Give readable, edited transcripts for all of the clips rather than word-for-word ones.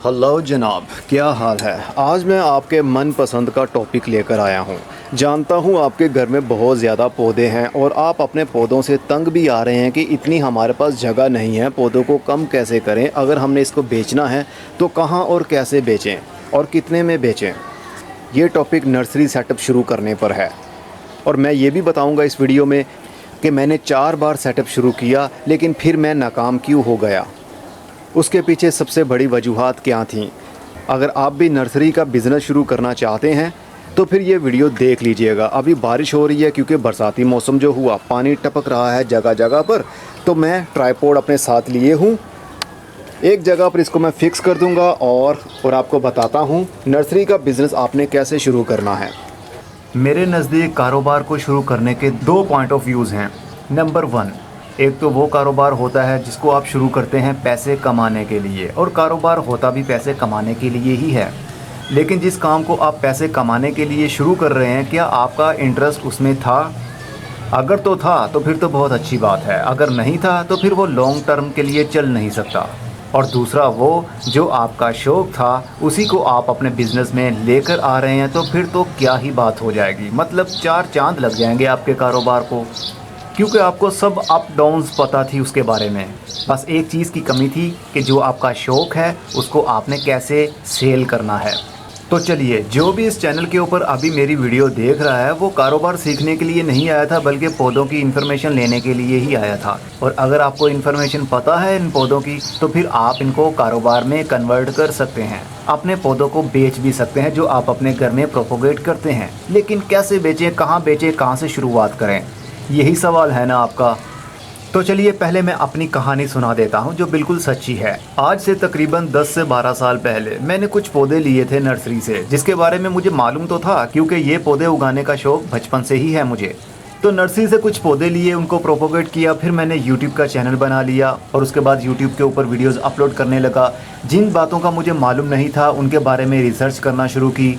Hello जनाब, क्या हाल है। आज मैं आपके मनपसंद का टॉपिक लेकर आया हूँ। जानता हूँ आपके घर में बहुत ज़्यादा पौधे हैं और आप अपने पौधों से तंग भी आ रहे हैं कि इतनी हमारे पास जगह नहीं है, पौधों को कम कैसे करें, अगर हमने इसको बेचना है तो कहाँ और कैसे बेचें और कितने में बेचें। ये टॉपिक नर्सरी सेटअप शुरू करने पर है और मैं ये भी बताऊँगा इस वीडियो में कि मैंने 4 बार सेटअप शुरू किया लेकिन फिर मैं नाकाम क्यों हो गया, उसके पीछे सबसे बड़ी वजूहात क्या थीं। अगर आप भी नर्सरी का बिज़नेस शुरू करना चाहते हैं तो फिर ये वीडियो देख लीजिएगा। अभी बारिश हो रही है क्योंकि बरसाती मौसम जो हुआ, पानी टपक रहा है जगह जगह पर, तो मैं ट्राइपॉड अपने साथ लिए हूँ। एक जगह पर इसको मैं फ़िक्स कर दूँगा और आपको बताता हूँ नर्सरी का बिज़नेस आपने कैसे शुरू करना है। मेरे नज़दीक कारोबार को शुरू करने के 2 पॉइंट ऑफ व्यूज़ हैं। नंबर 1, एक तो वो कारोबार होता है जिसको आप शुरू करते हैं पैसे कमाने के लिए, और कारोबार होता भी पैसे कमाने के लिए ही है। लेकिन जिस काम को आप पैसे कमाने के लिए शुरू कर रहे हैं, क्या आपका इंटरेस्ट उसमें था? अगर तो था तो फिर तो बहुत अच्छी बात है, अगर नहीं था तो फिर वो लॉन्ग टर्म के लिए चल नहीं सकता। और दूसरा, वो जो आपका शौक़ था उसी को आप अपने बिज़नेस में लेकर आ रहे हैं, तो फिर तो क्या ही बात हो जाएगी। मतलब 4 चांद लग जाएंगे आपके कारोबार को, क्योंकि आपको सब अप डाउन्स पता थी उसके बारे में। बस एक चीज़ की कमी थी कि जो आपका शौक़ है उसको आपने कैसे सेल करना है। तो चलिए, जो भी इस चैनल के ऊपर अभी मेरी वीडियो देख रहा है वो कारोबार सीखने के लिए नहीं आया था, बल्कि पौधों की इन्फॉर्मेशन लेने के लिए ही आया था। और अगर आपको इन्फॉर्मेशन पता है इन पौधों की तो फिर आप इनको कारोबार में कन्वर्ट कर सकते हैं, अपने पौधों को बेच भी सकते हैं जो आप अपने घर में प्रोपोगेट करते हैं। लेकिन कैसे बेचें, कहाँ से शुरुआत करें, यही सवाल है ना आपका। तो चलिए पहले मैं अपनी कहानी सुना देता हूँ जो बिल्कुल सच्ची है। आज से तकरीबन 10 से 12 साल पहले मैंने कुछ पौधे लिए थे नर्सरी से, जिसके बारे में मुझे मालूम तो था क्योंकि ये पौधे उगाने का शौक बचपन से ही है मुझे। तो नर्सरी से कुछ पौधे लिए, उनको प्रोपोगेट किया, फिर मैंने यूट्यूब का चैनल बना लिया और उसके बाद यूट्यूब के ऊपर वीडियोज़ अपलोड करने लगा। जिन बातों का मुझे मालूम नहीं था उनके बारे में रिसर्च करना शुरू की।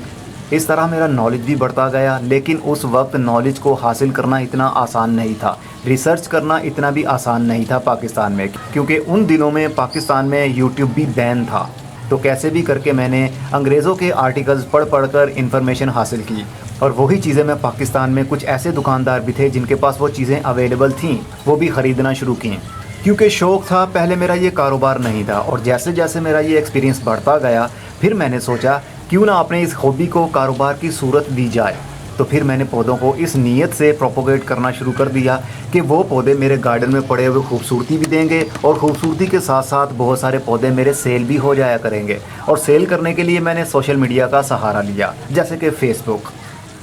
इस तरह मेरा नॉलेज भी बढ़ता गया, लेकिन उस वक्त नॉलेज को हासिल करना इतना आसान नहीं था, रिसर्च करना इतना भी आसान नहीं था पाकिस्तान में, क्योंकि उन दिनों में पाकिस्तान में यूट्यूब भी बैन था। तो कैसे भी करके मैंने अंग्रेज़ों के आर्टिकल्स पढ़ कर इन्फॉर्मेशन हासिल की, और वही चीज़ें मैं पाकिस्तान में कुछ ऐसे दुकानदार भी थे जिनके पास वो चीज़ें अवेलेबल थीं, वो भी ख़रीदना शुरू की। क्योंकि शौक़ था, पहले मेरा ये कारोबार नहीं था। और जैसे जैसे मेरा ये एक्सपीरियंस बढ़ता गया, फिर मैंने सोचा क्यों ना अपने इस हॉबी को कारोबार की सूरत दी जाए। तो फिर मैंने पौधों को इस नीयत से प्रोपोगेट करना शुरू कर दिया कि वो पौधे मेरे गार्डन में पड़े हुए खूबसूरती भी देंगे, और खूबसूरती के साथ साथ बहुत सारे पौधे मेरे सेल भी हो जाया करेंगे। और सेल करने के लिए मैंने सोशल मीडिया का सहारा लिया, जैसे कि फेसबुक,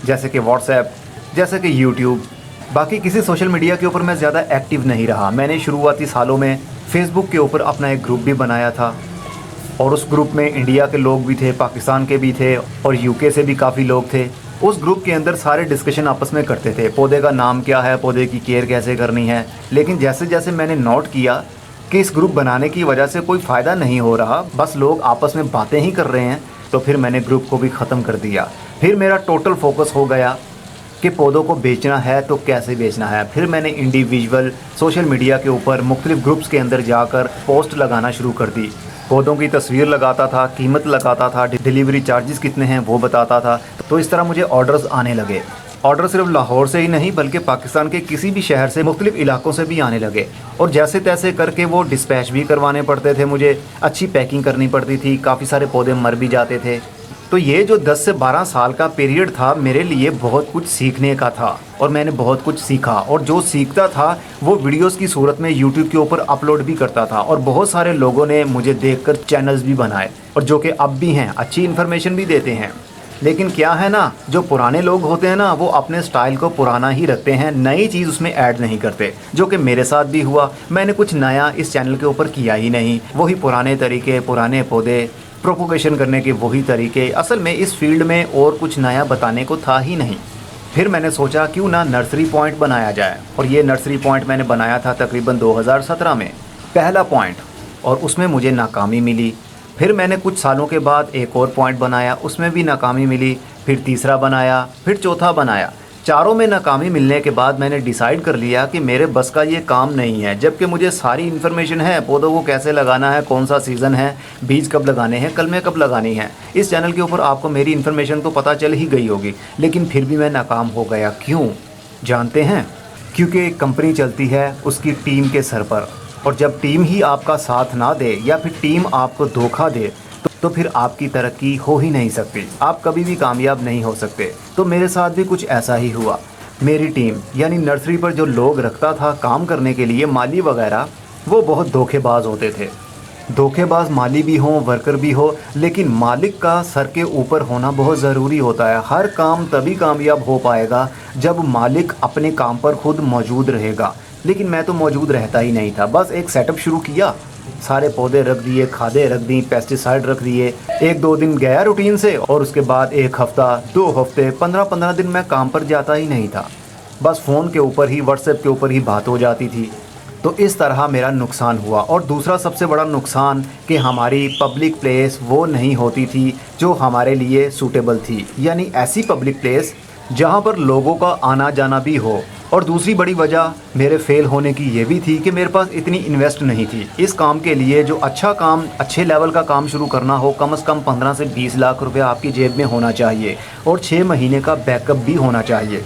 जैसे कि व्हाट्सएप, जैसे कि यूट्यूब। बाकी किसी सोशल मीडिया के ऊपर मैं ज़्यादा एक्टिव नहीं रहा। मैंने शुरुआती सालों में फेसबुक के ऊपर अपना एक ग्रुप भी बनाया था, और उस ग्रुप में इंडिया के लोग भी थे, पाकिस्तान के भी थे, और यूके से भी काफ़ी लोग थे। उस ग्रुप के अंदर सारे डिस्कशन आपस में करते थे, पौधे का नाम क्या है, पौधे की केयर कैसे करनी है। लेकिन जैसे जैसे मैंने नोट किया कि इस ग्रुप बनाने की वजह से कोई फ़ायदा नहीं हो रहा, बस लोग आपस में बातें ही कर रहे हैं, तो फिर मैंने ग्रुप को भी ख़त्म कर दिया। फिर मेरा टोटल फोकस हो गया कि पौधों को बेचना है तो कैसे बेचना है। फिर मैंने इंडिविजुअल सोशल मीडिया के ऊपर मुख्तलिफ ग्रुप्स के अंदर जाकर पोस्ट लगाना शुरू कर दी। पौधों की तस्वीर लगाता था, कीमत लगाता था, डिलीवरी चार्जेस कितने हैं वो बताता था। तो इस तरह मुझे ऑर्डर्स आने लगे। ऑर्डर सिर्फ लाहौर से ही नहीं बल्कि पाकिस्तान के किसी भी शहर से, मुख्तलिफ इलाकों से भी आने लगे, और जैसे तैसे करके वो डिस्पैच भी करवाने पड़ते थे मुझे, अच्छी पैकिंग करनी पड़ती थी, काफ़ी सारे पौधे मर भी जाते थे। तो ये जो 10 से 12 साल का पीरियड था मेरे लिए बहुत कुछ सीखने का था, और मैंने बहुत कुछ सीखा, और जो सीखता था वो वीडियोस की सूरत में यूट्यूब के ऊपर अपलोड भी करता था। और बहुत सारे लोगों ने मुझे देखकर चैनल्स भी बनाए, और जो कि अब भी हैं, अच्छी इन्फॉर्मेशन भी देते हैं। लेकिन क्या है ना, जो पुराने लोग होते हैं ना, वो अपने स्टाइल को पुराना ही रखते हैं, नई चीज़ उसमें ऐड नहीं करते, जो कि मेरे साथ भी हुआ। मैंने कुछ नया इस चैनल के ऊपर किया ही नहीं, वही पुराने तरीके, पुराने पौधे प्रोपोगेशन करने के वही तरीके। असल में इस फील्ड में और कुछ नया बताने को था ही नहीं। फिर मैंने सोचा क्यों ना नर्सरी पॉइंट बनाया जाए, और ये नर्सरी पॉइंट मैंने बनाया था तकरीबन 2017 में, पहला पॉइंट, और उसमें मुझे नाकामी मिली। फिर मैंने कुछ सालों के बाद एक और पॉइंट बनाया, उसमें भी नाकामी मिली। फिर तीसरा बनाया, फिर चौथा बनाया। चारों में नाकामी मिलने के बाद मैंने डिसाइड कर लिया कि मेरे बस का ये काम नहीं है, जबकि मुझे सारी इन्फॉर्मेशन है, पौधों को कैसे लगाना है, कौन सा सीज़न है, बीज कब लगाने हैं, कलमें कब लगानी है। इस चैनल के ऊपर आपको मेरी इन्फॉर्मेशन तो पता चल ही गई होगी, लेकिन फिर भी मैं नाकाम हो गया। क्यों जानते हैं? क्योंकि एक कंपनी चलती है उसकी टीम के सर पर, और जब टीम ही आपका साथ ना दे या फिर टीम आपको धोखा दे तो फिर आपकी तरक्की हो ही नहीं सकती, आप कभी भी कामयाब नहीं हो सकते। तो मेरे साथ भी कुछ ऐसा ही हुआ। मेरी टीम यानी नर्सरी पर जो लोग रखता था काम करने के लिए, माली वगैरह, वो बहुत धोखेबाज होते थे। धोखेबाज माली भी हों, वर्कर भी हो, लेकिन मालिक का सर के ऊपर होना बहुत ज़रूरी होता है। हर काम तभी कामयाब हो पाएगा जब मालिक अपने काम पर खुद मौजूद रहेगा। लेकिन मैं तो मौजूद रहता ही नहीं था। बस एक सेटअप शुरू किया, सारे पौधे रख दिए, खादें रख दी, पेस्टिसाइड रख दिए। 1-2 दिन गया रूटीन से, और उसके बाद 1 हफ़्ता, 2 हफ्ते, 15-15 दिन मैं काम पर जाता ही नहीं था। बस फ़ोन के ऊपर ही, व्हाट्सएप के ऊपर ही बात हो जाती थी। तो इस तरह मेरा नुकसान हुआ। और दूसरा सबसे बड़ा नुकसान कि हमारी पब्लिक प्लेस वो नहीं होती थी जो हमारे लिए सूटेबल थी, यानी ऐसी पब्लिक प्लेस जहाँ पर लोगों का आना जाना भी हो। और दूसरी बड़ी वजह मेरे फेल होने की ये भी थी कि मेरे पास इतनी इन्वेस्ट नहीं थी। इस काम के लिए जो अच्छा काम, अच्छे लेवल का काम शुरू करना हो, कम से कम 15 से 20 लाख रुपए आपकी जेब में होना चाहिए, और 6 महीने का बैकअप भी होना चाहिए,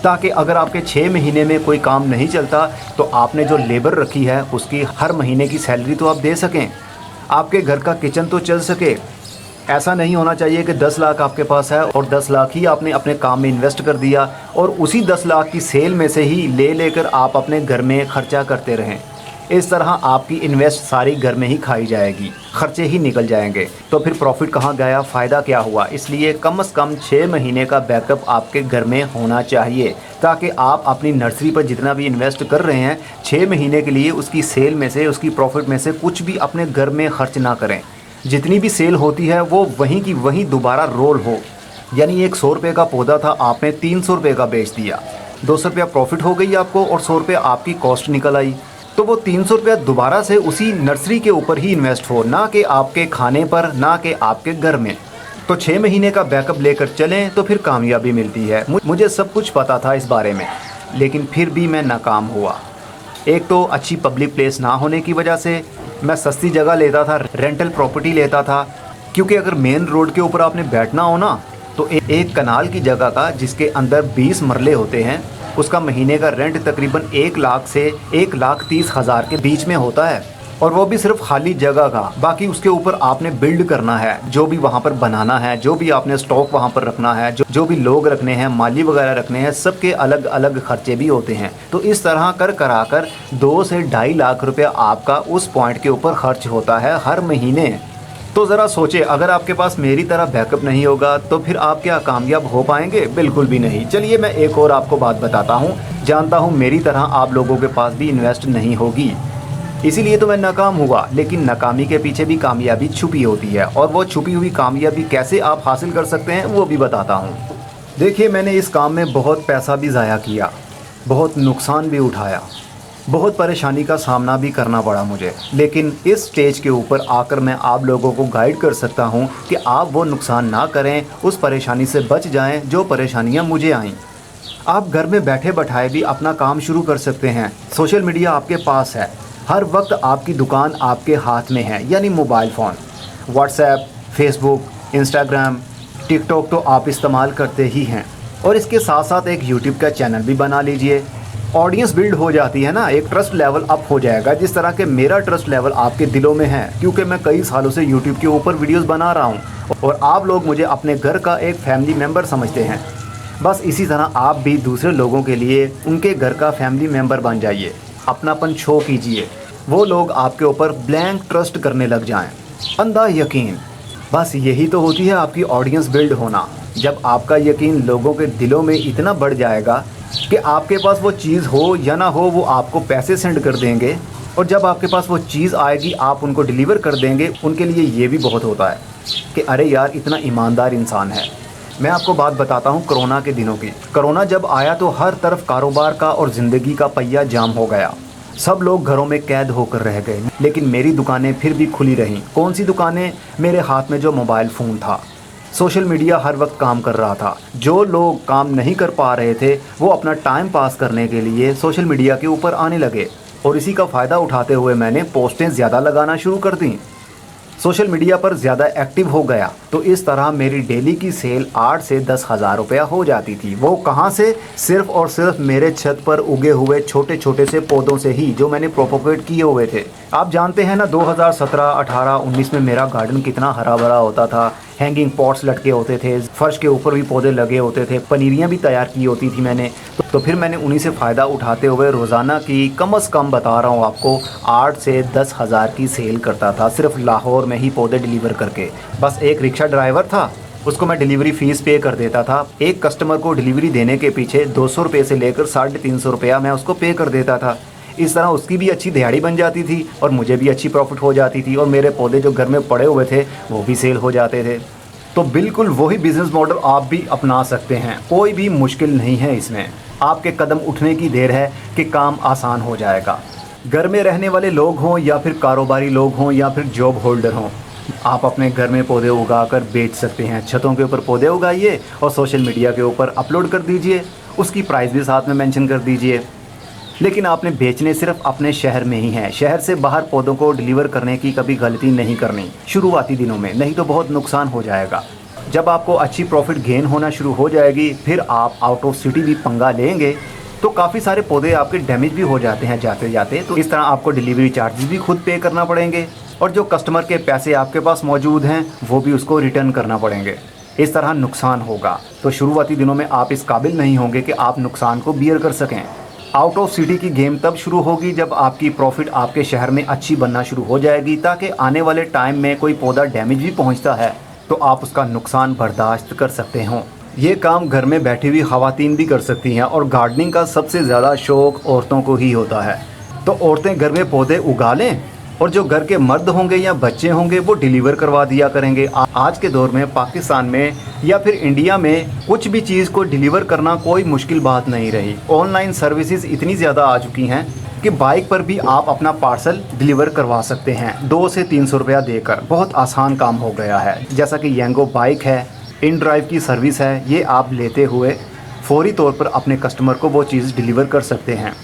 ताकि अगर आपके 6 महीने में कोई काम नहीं चलता तो आपने जो लेबर रखी है उसकी हर महीने की सैलरी तो आप दे सकें, आपके घर का किचन तो चल सके। ऐसा नहीं होना चाहिए कि 10 लाख आपके पास है और 10 लाख ही आपने अपने काम में इन्वेस्ट कर दिया, और उसी 10 लाख की सेल में से ही ले लेकर आप अपने घर में खर्चा करते रहें। इस तरह आपकी इन्वेस्ट सारी घर में ही खाई जाएगी, खर्चे ही निकल जाएंगे। तो फिर प्रॉफिट कहाँ गया, फ़ायदा क्या हुआ? इसलिए कम से कम 6 महीने का बैकअप आपके घर में होना चाहिए, ताकि आप अपनी नर्सरी पर जितना भी इन्वेस्ट कर रहे हैं 6 महीने के लिए उसकी सेल में से, उसकी प्रॉफिट में से कुछ भी अपने घर में खर्च ना करें। जितनी भी सेल होती है वो वहीं की वहीं दोबारा रोल हो। यानी एक 100 रुपये का पौधा था, आपने 300 रुपये का बेच दिया, 200 रुपया प्रॉफिट हो गई आपको, और 100 रुपये आपकी कॉस्ट निकल आई। तो वो 300 रुपया दोबारा से उसी नर्सरी के ऊपर ही इन्वेस्ट हो, ना कि आपके खाने पर, ना कि आपके घर में। तो 6 महीने का बैकअप लेकर चलें तो फिर कामयाबी मिलती है। मुझे सब कुछ पता था इस बारे में, लेकिन फिर भी मैं नाकाम हुआ। एक तो अच्छी पब्लिक प्लेस ना होने की वजह से मैं सस्ती जगह लेता था, रेंटल प्रॉपर्टी लेता था, क्योंकि अगर मेन रोड के ऊपर आपने बैठना हो ना, तो एक कनाल की जगह का जिसके अंदर 20 मरले होते हैं, उसका महीने का रेंट तकरीबन 1 लाख से 1,30,000 के बीच में होता है। और वो भी सिर्फ खाली जगह का, बाकी उसके ऊपर आपने बिल्ड करना है, जो भी वहाँ पर बनाना है, जो भी आपने स्टॉक वहाँ पर रखना है, जो भी लोग रखने हैं, माली वगैरह रखने हैं, सबके अलग अलग खर्चे भी होते हैं। तो इस तरह कर कराकर 2 से 2.5 लाख रुपया आपका उस पॉइंट के ऊपर खर्च होता है हर महीने। तो ज़रा सोचे, अगर आपके पास मेरी तरह बैकअप नहीं होगा तो फिर आप क्या कामयाब हो पाएंगे? बिल्कुल भी नहीं। चलिए मैं एक और आपको बात बताता हूँ। जानता हूँ मेरी तरह आप लोगों के पास भी इन्वेस्ट नहीं होगी, इसीलिए तो मैं नाकाम हुआ। लेकिन नाकामी के पीछे भी कामयाबी छुपी होती है, और वो छुपी हुई कामयाबी कैसे आप हासिल कर सकते हैं वो भी बताता हूँ। देखिए, मैंने इस काम में बहुत पैसा भी ज़ाया किया, बहुत नुकसान भी उठाया, बहुत परेशानी का सामना भी करना पड़ा मुझे। लेकिन इस स्टेज के ऊपर आकर मैं आप लोगों को गाइड कर सकता हूँ कि आप वो नुकसान ना करें, उस परेशानी से बच जाएँ जो परेशानियाँ मुझे आईं। आप घर में बैठे बैठाए भी अपना काम शुरू कर सकते हैं। सोशल मीडिया आपके पास है, हर वक्त आपकी दुकान आपके हाथ में है, यानी mobile phone, WhatsApp, Facebook, Instagram, TikTok तो आप इस्तेमाल करते ही हैं। और इसके साथ साथ एक यूट्यूब का चैनल भी बना लीजिए। ऑडियंस बिल्ड हो जाती है ना, एक ट्रस्ट लेवल अप हो जाएगा, जिस तरह के मेरा ट्रस्ट लेवल आपके दिलों में है, क्योंकि मैं कई सालों से यूट्यूब के ऊपर वीडियोस बना रहा हूँ और आप लोग मुझे अपने घर का एक फैमिली मेम्बर समझते हैं। बस इसी तरह आप भी दूसरे लोगों के लिए उनके घर का फैमिली मेम्बर बन जाइए, अपनापन शो कीजिए, वो लोग आपके ऊपर ब्लैंक ट्रस्ट करने लग जाएं, अंधा यकीन। बस यही तो होती है आपकी ऑडियंस बिल्ड होना। जब आपका यकीन लोगों के दिलों में इतना बढ़ जाएगा कि आपके पास वो चीज़ हो या ना हो, वो आपको पैसे सेंड कर देंगे, और जब आपके पास वो चीज़ आएगी आप उनको डिलीवर कर देंगे। उनके लिए ये भी बहुत होता है कि अरे यार, इतना ईमानदार इंसान है। मैं आपको बात बताता हूँ कोरोना के दिनों की। कोरोना जब आया तो हर तरफ कारोबार का और ज़िंदगी का पहिया जाम हो गया। सब लोग घरों में कैद होकर रह गए, लेकिन मेरी दुकानें फिर भी खुली रहीं। कौन सी दुकानें? मेरे हाथ में जो मोबाइल फ़ोन था, सोशल मीडिया हर वक्त काम कर रहा था। जो लोग काम नहीं कर पा रहे थे वो अपना टाइम पास करने के लिए सोशल मीडिया के ऊपर आने लगे और इसी का फ़ायदा उठाते हुए मैंने पोस्टें ज़्यादा लगाना शुरू कर दी, सोशल मीडिया पर ज़्यादा एक्टिव हो गया। तो इस तरह मेरी डेली की सेल 8 से 10 हज़ार रुपया हो जाती थी। वो कहाँ से? सिर्फ़ और सिर्फ मेरे छत पर उगे हुए छोटे छोटे से पौधों से ही, जो मैंने प्रोपोगेट किए हुए थे। आप जानते हैं ना 2017, 18, 19 में मेरा गार्डन कितना हरा भरा होता था। हैंगिंग पॉट्स लटके होते थे, फर्श के ऊपर भी पौधे लगे होते थे, पनीरियाँ भी तैयार की होती थी मैंने। तो फिर मैंने उन्हीं से फ़ायदा उठाते हुए रोज़ाना की कम से कम बता रहा हूँ आपको 8 से 10 हज़ार की सेल करता था, सिर्फ लाहौर में ही पौधे डिलीवर करके। बस एक रिक्शा ड्राइवर था, उसको मैं डिलीवरी फ़ीस पे कर देता था। एक कस्टमर को डिलीवरी देने के पीछे 200 रुपये से लेकर 350 रुपया मैं उसको पे कर देता था। इस तरह उसकी भी अच्छी दिहाड़ी बन जाती थी और मुझे भी अच्छी प्रॉफिट हो जाती थी और मेरे पौधे जो घर में पड़े हुए थे वो भी सेल हो जाते थे। तो बिल्कुल वही बिज़नेस मॉडल आप भी अपना सकते हैं, कोई भी मुश्किल नहीं है इसमें। आपके कदम उठने की देर है कि काम आसान हो जाएगा। घर में रहने वाले लोग हों या फिर कारोबारी लोग हों या फिर जॉब होल्डर हों, आप अपने घर में पौधे उगाकर बेच सकते हैं। छतों के ऊपर पौधे उगाइए और सोशल मीडिया के ऊपर अपलोड कर दीजिए, उसकी प्राइस भी साथ में मेंशन कर दीजिए। लेकिन आपने बेचने सिर्फ अपने शहर में ही हैं। शहर से बाहर पौधों को डिलीवर करने की कभी गलती नहीं करनी शुरुआती दिनों में, नहीं तो बहुत नुकसान हो जाएगा। जब आपको अच्छी प्रॉफिट गेन होना शुरू हो जाएगी, फिर आप आउट ऑफ सिटी भी पंगा लेंगे तो काफ़ी सारे पौधे आपके डैमेज भी हो जाते हैं जाते जाते। तो इस तरह आपको डिलीवरी चार्जेस भी खुद पे करना पड़ेंगे और जो कस्टमर के पैसे आपके पास मौजूद हैं वो भी उसको रिटर्न करना पड़ेंगे। इस तरह नुकसान होगा। तो शुरुआती दिनों में आप इस काबिल नहीं होंगे कि आप नुकसान को बियर कर सकें। आउट ऑफ सिटी की गेम तब शुरू होगी जब आपकी प्रॉफिट आपके शहर में अच्छी बनना शुरू हो जाएगी, ताकि आने वाले टाइम में कोई पौधा डैमेज भी पहुंचता है तो आप उसका नुकसान बर्दाश्त कर सकते हों। ये काम घर में बैठी हुई ख़वातीन भी कर सकती हैं और गार्डनिंग का सबसे ज़्यादा शौक़ औरतों को ही होता है। तो औरतें घर में पौधे उगा लें और जो घर के मर्द होंगे या बच्चे होंगे वो डिलीवर करवा दिया करेंगे। आज के दौर में पाकिस्तान में या फिर इंडिया में कुछ भी चीज़ को डिलीवर करना कोई मुश्किल बात नहीं रही। ऑनलाइन सर्विसेज इतनी ज़्यादा आ चुकी हैं कि बाइक पर भी आप अपना पार्सल डिलीवर करवा सकते हैं 200 से 300 रुपया देकर। बहुत आसान काम हो गया है। जैसा कि यंगो बाइक है, इन ड्राइव की सर्विस है, ये आप लेते हुए फौरी तौर पर अपने कस्टमर को वो चीज़ डिलीवर कर सकते हैं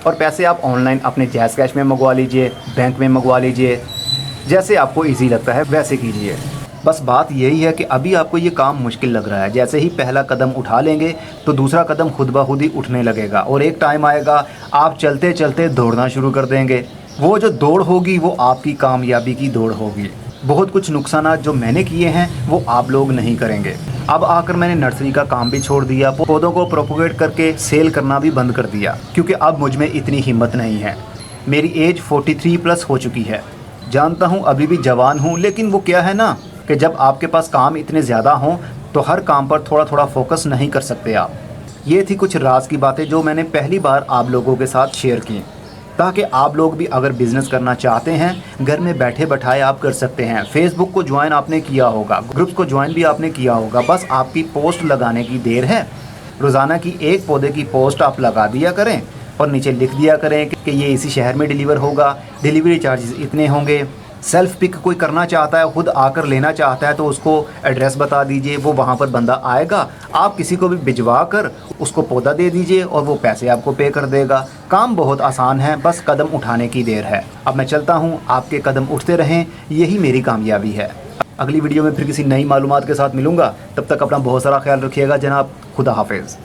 और पैसे आप ऑनलाइन अपने जैज़ कैश में मंगवा लीजिए, बैंक में मंगवा लीजिए, जैसे आपको इजी लगता है वैसे कीजिए। बस बात यही है कि अभी आपको ये काम मुश्किल लग रहा है। जैसे ही पहला कदम उठा लेंगे तो दूसरा कदम खुद ब खुद ही उठने लगेगा और एक टाइम आएगा आप चलते चलते दौड़ना शुरू कर देंगे। वो जो दौड़ होगी वो आपकी कामयाबी की दौड़ होगी। बहुत कुछ नुकसान जो मैंने किए हैं वो आप लोग नहीं करेंगे। अब आकर मैंने नर्सरी का काम भी छोड़ दिया, पौधों को प्रोपोगेट करके सेल करना भी बंद कर दिया, क्योंकि अब मुझ में इतनी हिम्मत नहीं है। मेरी एज 43 प्लस हो चुकी है। जानता हूँ अभी भी जवान हूँ, लेकिन वो क्या है ना कि जब आपके पास काम इतने ज़्यादा हों तो हर काम पर थोड़ा थोड़ा फोकस नहीं कर सकते आप। ये थी कुछ राज की बातें जो मैंने पहली बार आप लोगों के साथ शेयर की, ताकि आप लोग भी अगर बिज़नेस करना चाहते हैं घर में बैठे बैठाए आप कर सकते हैं। फेसबुक को ज्वाइन आपने किया होगा, ग्रुप्स को ज्वाइन भी आपने किया होगा, बस आपकी पोस्ट लगाने की देर है। रोज़ाना की एक पौधे की पोस्ट आप लगा दिया करें और नीचे लिख दिया करें कि ये इसी शहर में डिलीवर होगा, डिलीवरी चार्जेस इतने होंगे। सेल्फ़ पिक कोई करना चाहता है, खुद आकर लेना चाहता है तो उसको एड्रेस बता दीजिए, वो वहाँ पर बंदा आएगा, आप किसी को भी भिजवा कर उसको पौधा दे दीजिए और वो पैसे आपको पे कर देगा। काम बहुत आसान है, बस कदम उठाने की देर है। अब मैं चलता हूँ, आपके कदम उठते रहें, यही मेरी कामयाबी है। अगली वीडियो में फिर किसी नई मालूमात के साथ मिलूँगा, तब तक अपना बहुत सारा ख्याल रखिएगा जनाब। खुदा हाफिज़।